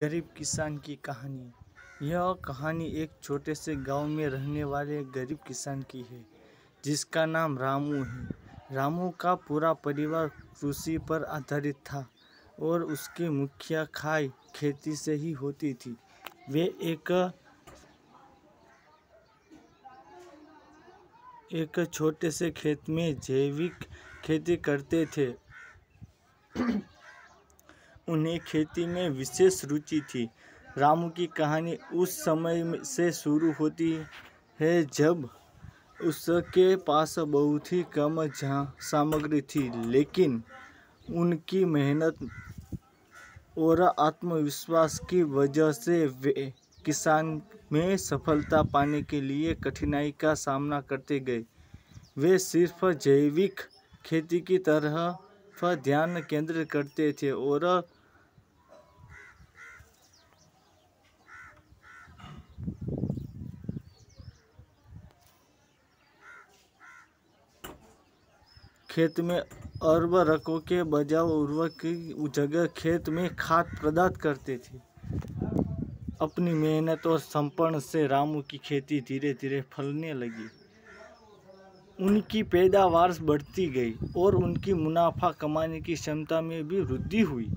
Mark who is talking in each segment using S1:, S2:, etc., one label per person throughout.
S1: गरीब किसान की कहानी। यह कहानी एक छोटे से गांव में रहने वाले गरीब किसान की है जिसका नाम रामू है। रामू का पूरा परिवार कृषि पर आधारित था और उसकी मुख्य खाई खेती से ही होती थी। वे एक छोटे से खेत में जैविक खेती करते थे। उन्हें खेती में विशेष रुचि थी। रामू की कहानी उस समय से शुरू होती है जब उसके पास बहुत ही कम सामग्री थी, लेकिन उनकी मेहनत और आत्मविश्वास की वजह से वे किसान में सफलता पाने के लिए कठिनाई का सामना करते गए। वे सिर्फ जैविक खेती की तरफ ध्यान केंद्रित करते थे और खेत में उर्वरकों के बजाय उर्वरक की जगह खेत में खाद पदार्थ करते थे। अपनी मेहनत और समर्पण से रामू की खेती धीरे धीरे फलने लगी। उनकी पैदावार बढ़ती गई और उनकी मुनाफा कमाने की क्षमता में भी वृद्धि हुई।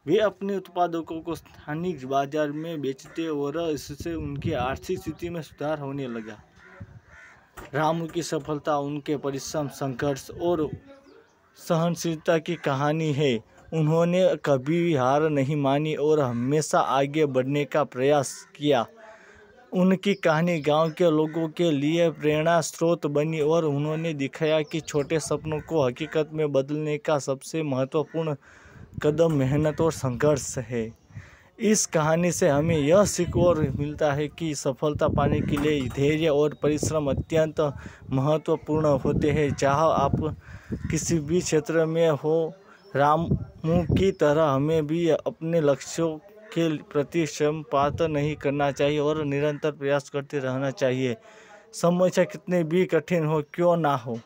S1: वे अपने उत्पादों को स्थानीय बाजार में बेचते और इससे उनकी आर्थिक स्थिति में सुधार होने लगा। रामू की सफलता उनके परिश्रम, संघर्ष और सहनशीलता की कहानी है। उन्होंने कभी हार नहीं मानी और हमेशा आगे बढ़ने का प्रयास किया। उनकी कहानी गांव के लोगों के लिए प्रेरणा स्रोत बनी और उन्होंने दिखाया कि छोटे सपनों को हकीकत में बदलने का सबसे महत्वपूर्ण कदम मेहनत और संघर्ष है। इस कहानी से हमें यह सीख और मिलता है कि सफलता पाने के लिए धैर्य और परिश्रम अत्यंत महत्वपूर्ण होते हैं। चाहे आप किसी भी क्षेत्र में हो, रामू की तरह हमें भी अपने लक्ष्यों के प्रति पक्षपात नहीं करना चाहिए और निरंतर प्रयास करते रहना चाहिए। समस्या कितने भी कठिन हो क्यों ना हो।